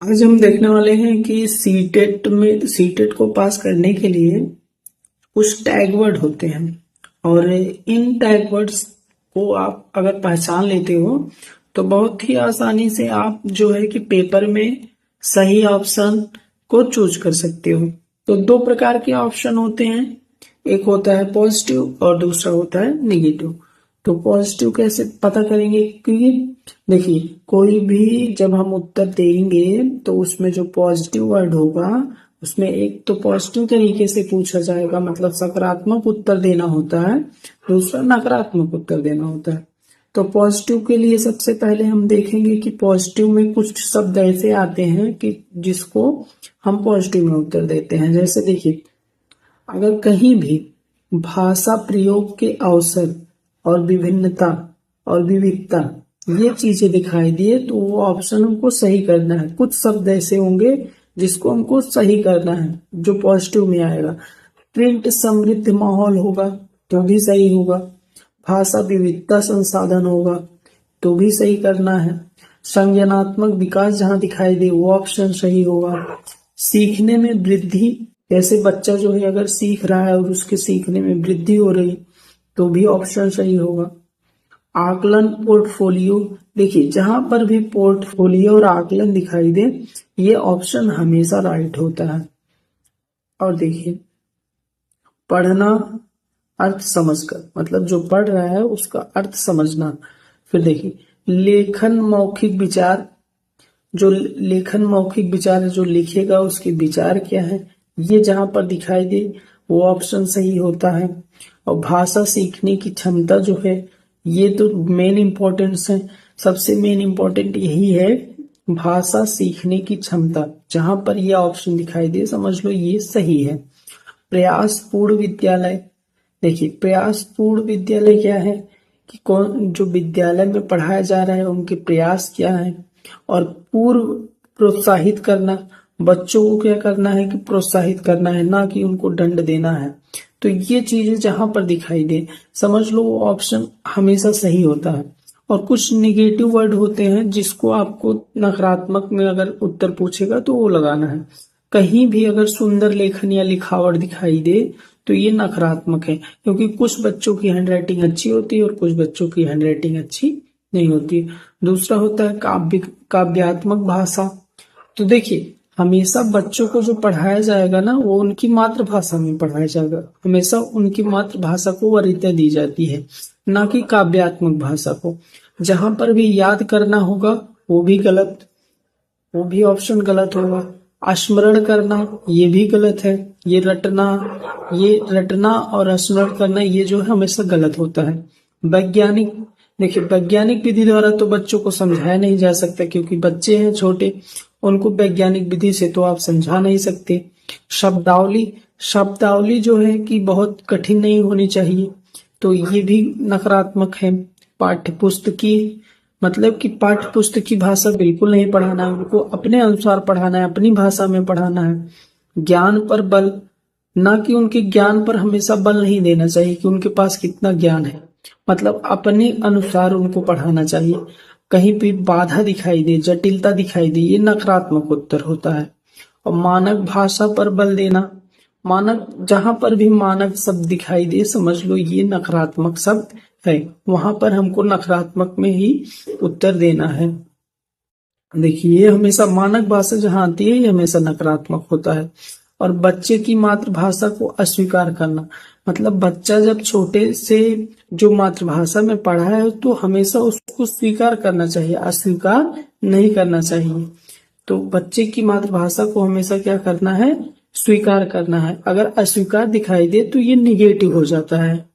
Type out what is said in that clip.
आज हम देखने वाले हैं कि सीटेट को पास करने के लिए कुछ टैग वर्ड होते हैं और इन टैग वर्ड्स को आप अगर पहचान लेते हो तो बहुत ही आसानी से आप जो है कि पेपर में सही ऑप्शन को चूज कर सकते हो। तो दो प्रकार के ऑप्शन होते हैं, एक होता है पॉजिटिव और दूसरा होता है निगेटिव। तो पॉजिटिव कैसे पता करेंगे? क्योंकि देखिए, कोई भी जब हम उत्तर देंगे तो उसमें जो पॉजिटिव वर्ड होगा उसमें एक तो पॉजिटिव तरीके से पूछा जाएगा, मतलब सकारात्मक उत्तर देना होता है, दूसरा नकारात्मक उत्तर देना होता है। तो पॉजिटिव के लिए सबसे पहले हम देखेंगे कि पॉजिटिव में कुछ शब्द ऐसे आते हैं कि जिसको हम पॉजिटिव में उत्तर देते हैं। जैसे देखिए, अगर कहीं भी भाषा प्रयोग के अवसर और विभिन्नता और विविधता ये चीजें दिखाई दिए तो वो ऑप्शन हमको सही करना है। कुछ शब्द ऐसे होंगे जिसको हमको सही करना है जो पॉजिटिव में आएगा। प्रिंट समृद्ध माहौल होगा तो भी सही होगा, भाषा विविधता संसाधन होगा तो भी सही करना है, संज्ञानात्मक विकास जहां दिखाई दे वो ऑप्शन सही होगा, सीखने में वृद्धि, जैसे बच्चा जो है अगर सीख रहा है और उसके सीखने में वृद्धि हो रही तो भी ऑप्शन सही होगा। आकलन पोर्टफोलियो, देखिए जहां पर भी पोर्टफोलियो और आकलन दिखाई दे ये ऑप्शन हमेशा राइट होता है। और देखिए, पढ़ना अर्थ समझकर, मतलब जो पढ़ रहा है उसका अर्थ समझना। फिर देखिए, लेखन मौखिक विचार, जो लेखन मौखिक विचार है, जो लिखेगा उसके विचार क्या है, ये जहां पर दिखाई दे वो ऑप्शन सही होता है। और भाषा सीखने की क्षमता जो है ये तो मेन इम्पोर्टेंस है, सबसे मेन इम्पोर्टेंट यही है, भाषा सीखने की क्षमता। जहां पर ये ऑप्शन दिखाई दे समझ लो ये सही है। प्रयास पूर्ण विद्यालय, देखिए प्रयास पूर्ण विद्यालय क्या है कि कौन जो विद्यालय में पढ़ाया जा रहा है उनके प्रयास क्या है। और पूर्व प्रोत्साहित करना, बच्चों को क्या करना है कि प्रोत्साहित करना है, ना कि उनको दंड देना है। तो ये चीजें जहां पर दिखाई दे समझ लो वो ऑप्शन हमेशा सही होता है। और कुछ निगेटिव वर्ड होते हैं जिसको आपको नकारात्मक में अगर उत्तर पूछेगा तो वो लगाना है। कहीं भी अगर सुंदर लेखन या लिखावट दिखाई दे तो ये नकारात्मक है, क्योंकि कुछ बच्चों की हैंडराइटिंग अच्छी होती है और कुछ बच्चों की हैंडराइटिंग अच्छी नहीं होती। दूसरा होता है काव्यात्मक भाषा। तो देखिए, हमेशा बच्चों को जो पढ़ाया जाएगा ना वो उनकी मातृभाषा में पढ़ाया जाएगा, हमेशा उनकी मातृभाषा को वरीयता दी जाती है, ना कि काव्यात्मक भाषा को। जहां पर भी याद करना होगा वो भी गलत, वो भी ऑप्शन गलत होगा। स्मरण करना ये भी गलत है। ये रटना और स्मरण करना ये जो है हमेशा गलत होता है। वैज्ञानिक, देखिए वैज्ञानिक विधि द्वारा तो बच्चों को समझाया नहीं जा सकता, क्योंकि बच्चे हैं छोटे, उनको वैज्ञानिक विधि से तो आप समझा नहीं सकते। शब्दावली, शब्दावली जो है कि बहुत कठिन नहीं होनी चाहिए, तो ये भी नकारात्मक है। पाठ्य पुस्तकी, मतलब कि पाठ्य पुस्तक की भाषा बिल्कुल नहीं पढ़ाना है, उनको अपने अनुसार पढ़ाना है, अपनी भाषा में पढ़ाना है। ज्ञान पर बल, ना कि उनके ज्ञान पर हमेशा बल नहीं देना चाहिए कि उनके पास कितना ज्ञान है, मतलब अपने अनुसार उनको पढ़ाना चाहिए। कहीं भी बाधा दिखाई दे, जटिलता दिखाई दे, ये नकारात्मक उत्तर होता है। और मानक भाषा पर बल देना, मानक जहां पर भी मानक शब्द दिखाई दे समझ लो ये नकारात्मक शब्द है, वहां पर हमको नकारात्मक में ही उत्तर देना है। देखिए, ये हमेशा मानक भाषा जहां आती है ये हमेशा नकारात्मक होता है। और बच्चे की मातृभाषा को अस्वीकार करना, मतलब बच्चा जब छोटे से जो मातृभाषा में पढ़ा है तो हमेशा उसको स्वीकार करना चाहिए, अस्वीकार नहीं करना चाहिए। तो बच्चे की मातृभाषा को हमेशा क्या करना है, स्वीकार करना है। अगर अस्वीकार दिखाई दे तो ये निगेटिव हो जाता है।